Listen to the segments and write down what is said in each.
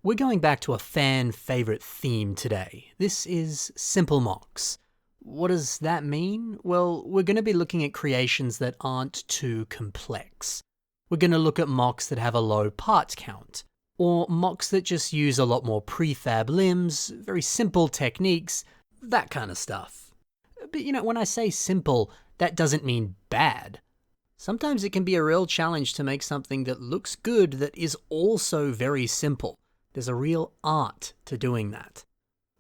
We're going back to a fan favorite theme today. This is simple mocks. What does that mean? Well, we're going to be looking at creations that aren't too complex. We're going to look at mocks that have a low part count, or mocks that just use a lot more prefab limbs, very simple techniques, that kind of stuff. But when I say simple, that doesn't mean bad. Sometimes it can be a real challenge to make something that looks good that is also very simple. There's a real art to doing that.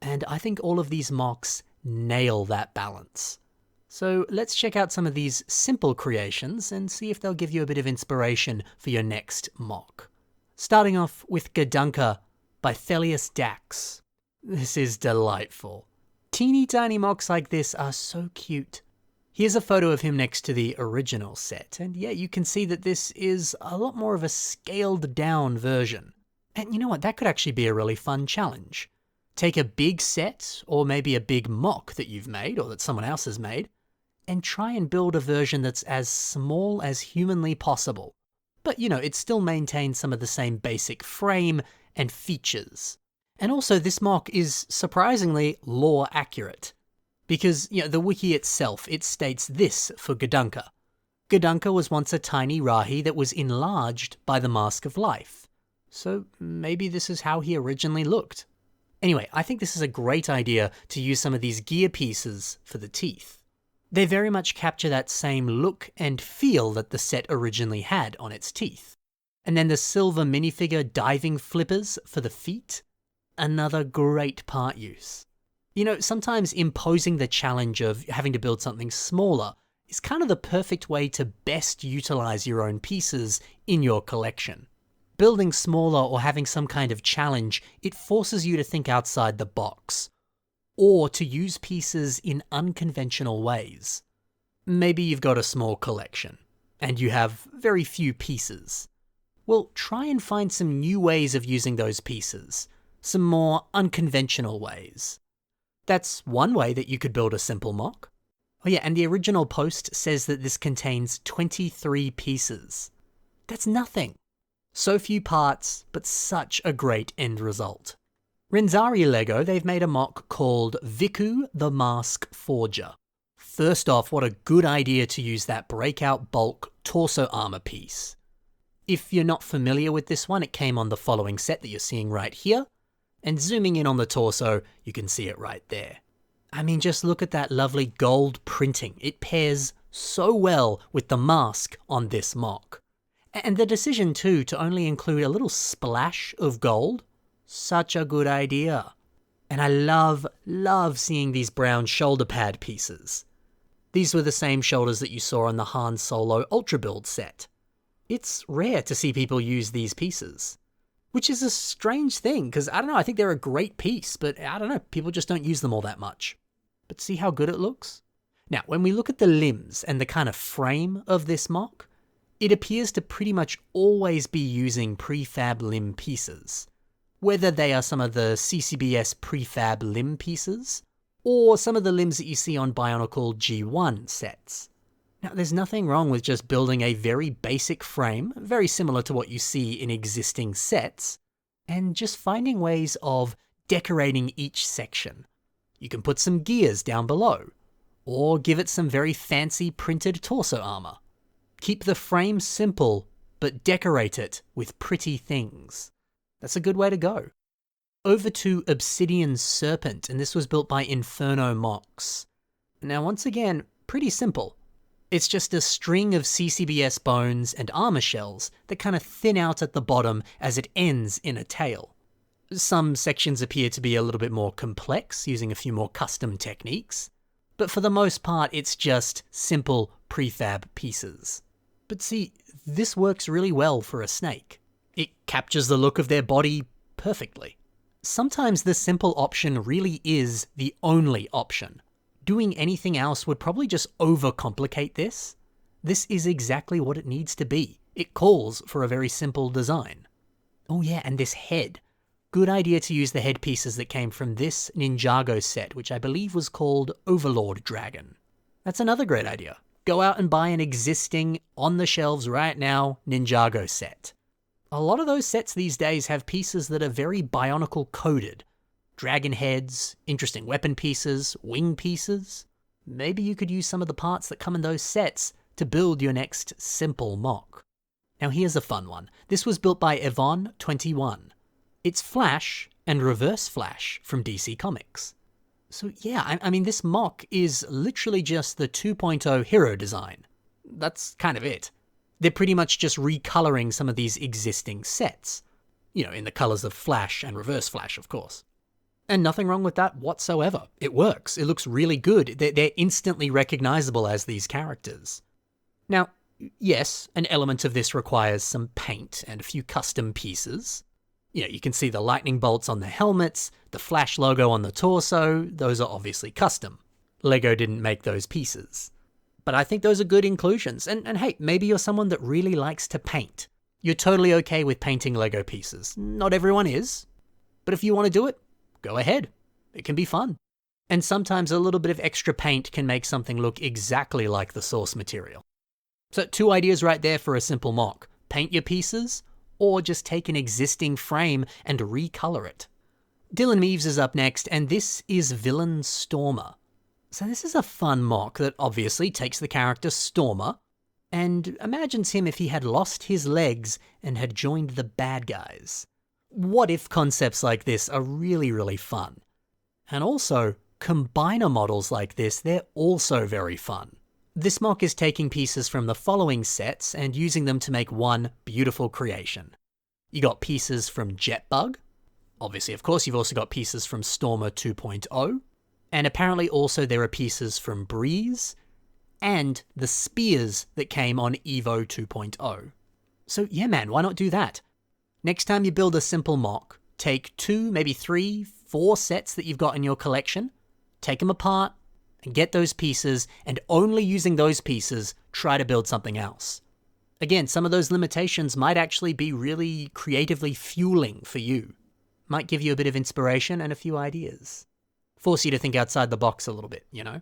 And I think all of these mocks nail that balance. So let's check out some of these simple creations and see if they'll give you a bit of inspiration for your next mock. Starting off with Gdunka by Thelius Dax. This is delightful. Teeny tiny mocks like this are so cute. Here's a photo of him next to the original set, and yeah, you can see that this is a lot more of a scaled down version. And you know what, that could actually be a really fun challenge. Take a big set, or maybe a big mock that you've made, or that someone else has made, and try and build a version that's as small as humanly possible. But it still maintains some of the same basic frame and features. And also this mock is surprisingly lore accurate. Because, the wiki itself, it states this for Gdunka. Gdunka was once a tiny Rahi that was enlarged by the Mask of Life. So maybe this is how he originally looked. Anyway, I think this is a great idea to use some of these gear pieces for the teeth. They very much capture that same look and feel that the set originally had on its teeth. And then the silver minifigure diving flippers for the feet. Another great part use. Sometimes imposing the challenge of having to build something smaller is kind of the perfect way to best utilize your own pieces in your collection. Building smaller or having some kind of challenge, it forces you to think outside the box, or to use pieces in unconventional ways. Maybe you've got a small collection, and you have very few pieces. Well, try and find some new ways of using those pieces, some more unconventional ways. That's one way that you could build a simple mock. Oh yeah, and the original post says that this contains 23 pieces. That's nothing. So few parts, but such a great end result. Renzari Lego, they've made a mock called Viku the Mask Forger. First off, what a good idea to use that breakout bulk torso armor piece. If you're not familiar with this one, it came on the following set that you're seeing right here. And zooming in on the torso, you can see it right there. I mean, just look at that lovely gold printing. It pairs so well with the mask on this mock. And the decision too to only include a little splash of gold, such a good idea. And I love seeing these brown shoulder pad pieces. These were the same shoulders that you saw on the Han Solo Ultra Build set. It's rare to see people use these pieces. Which is a strange thing, because I think they're a great piece, but people just don't use them all that much. But see how good it looks? Now, when we look at the limbs and the kind of frame of this mock, it appears to pretty much always be using prefab limb pieces. Whether they are some of the CCBS prefab limb pieces, or some of the limbs that you see on Bionicle G1 sets. Now, there's nothing wrong with just building a very basic frame, very similar to what you see in existing sets, and just finding ways of decorating each section. You can put some gears down below, or give it some very fancy printed torso armor. Keep the frame simple, but decorate it with pretty things. That's a good way to go. Over to Obsidian Serpent, and this was built by Inferno Mocks. Now, once again, pretty simple. It's just a string of CCBS bones and armor shells that kind of thin out at the bottom as it ends in a tail. Some sections appear to be a little bit more complex, using a few more custom techniques, but for the most part it's just simple prefab pieces. But see, this works really well for a snake. It captures the look of their body perfectly. Sometimes the simple option really is the only option. Doing anything else would probably just overcomplicate this. This is exactly what it needs to be. It calls for a very simple design. Oh yeah, and this head. Good idea to use the headpieces that came from this Ninjago set, which I believe was called Overlord Dragon. That's another great idea. Go out and buy an existing, on the shelves right now, Ninjago set. A lot of those sets these days have pieces that are very Bionicle coded. Dragon heads, interesting weapon pieces, wing pieces. Maybe you could use some of the parts that come in those sets to build your next simple MOC. Now here's a fun one. This was built by Yvonne21. It's Flash and Reverse Flash from DC Comics. So yeah, I mean this MOC is literally just the 2.0 hero design. That's kind of it. They're pretty much just recoloring some of these existing sets. You know, in the colors of Flash and Reverse Flash, of course. And nothing wrong with that whatsoever. It works. It looks really good. They're instantly recognizable as these characters. Now, yes, an element of this requires some paint and a few custom pieces. You know, you can see the lightning bolts on the helmets, the Flash logo on the torso. Those are obviously custom. Lego didn't make those pieces. But I think those are good inclusions. And hey, maybe you're someone that really likes to paint. You're totally okay with painting Lego pieces. Not everyone is. But if you want to do it, go ahead. It can be fun. And sometimes a little bit of extra paint can make something look exactly like the source material. So 2 ideas right there for a simple MOC. Paint your pieces, or just take an existing frame and recolor it. Dylan Meaves is up next, and this is Villain Stormer. So this is a fun MOC that obviously takes the character Stormer and imagines him if he had lost his legs and had joined the bad guys. What if concepts like this are really, really fun? And also, combiner models like this, they're also very fun. This MOC is taking pieces from the following sets and using them to make one beautiful creation. You got pieces from Jetbug. Obviously, of course, you've also got pieces from Stormer 2.0. And apparently also there are pieces from Breeze and the spears that came on Evo 2.0. So yeah, man, why not do that? Next time you build a simple MOC, take 2, maybe 3, 4 sets that you've got in your collection, take them apart, and get those pieces, and only using those pieces, try to build something else. Again, some of those limitations might actually be really creatively fueling for you. Might give you a bit of inspiration and a few ideas. Force you to think outside the box a little bit, you know?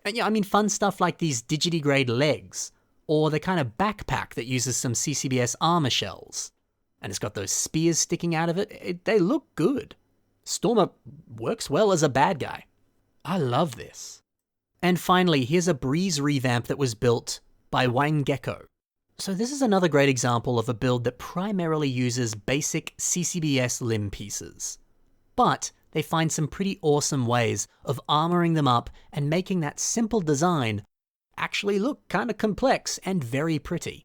And yeah, I mean, fun stuff like these digitigrade legs, or the kind of backpack that uses some CCBS armor shells. And it's got those spears sticking out of it. They look good. Stormer works well as a bad guy. I love this. And finally, here's a Breeze revamp that was built by Wayne Gecko. So this is another great example of a build that primarily uses basic CCBS limb pieces. But they find some pretty awesome ways of armoring them up and making that simple design actually look kind of complex and very pretty.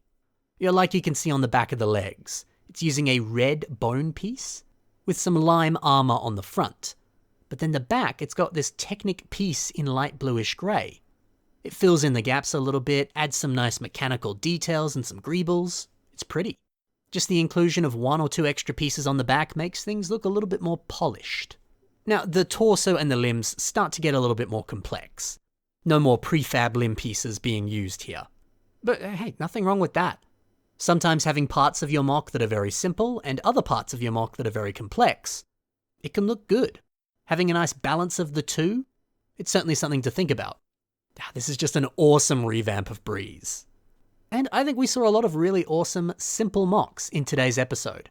Like you can see on the back of the legs. It's using a red bone piece with some lime armor on the front. But then the back, it's got this Technic piece in light bluish grey. It fills in the gaps a little bit, adds some nice mechanical details and some greebles. It's pretty. Just the inclusion of 1 or 2 extra pieces on the back makes things look a little bit more polished. Now, the torso and the limbs start to get a little bit more complex. No more prefab limb pieces being used here. But hey, nothing wrong with that. Sometimes having parts of your MOC that are very simple and other parts of your MOC that are very complex, it can look good. Having a nice balance of the two, it's certainly something to think about. This is just an awesome revamp of Breeze. And I think we saw a lot of really awesome, simple MOCs in today's episode.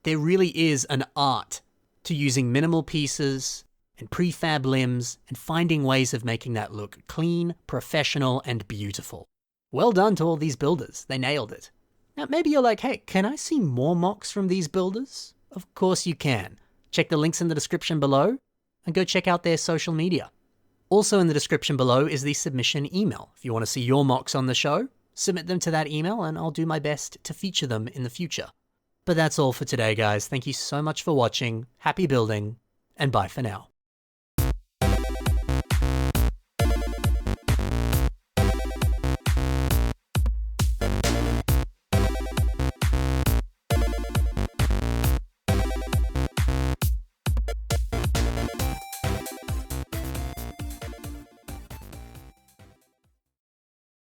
There really is an art to using minimal pieces and prefab limbs and finding ways of making that look clean, professional, and beautiful. Well done to all these builders. They nailed it. Now, maybe you're like, hey, can I see more MOCs from these builders? Of course you can. Check the links in the description below and go check out their social media. Also in the description below is the submission email. If you want to see your MOCs on the show, submit them to that email and I'll do my best to feature them in the future. But that's all for today, guys. Thank you so much for watching. Happy building, and bye for now.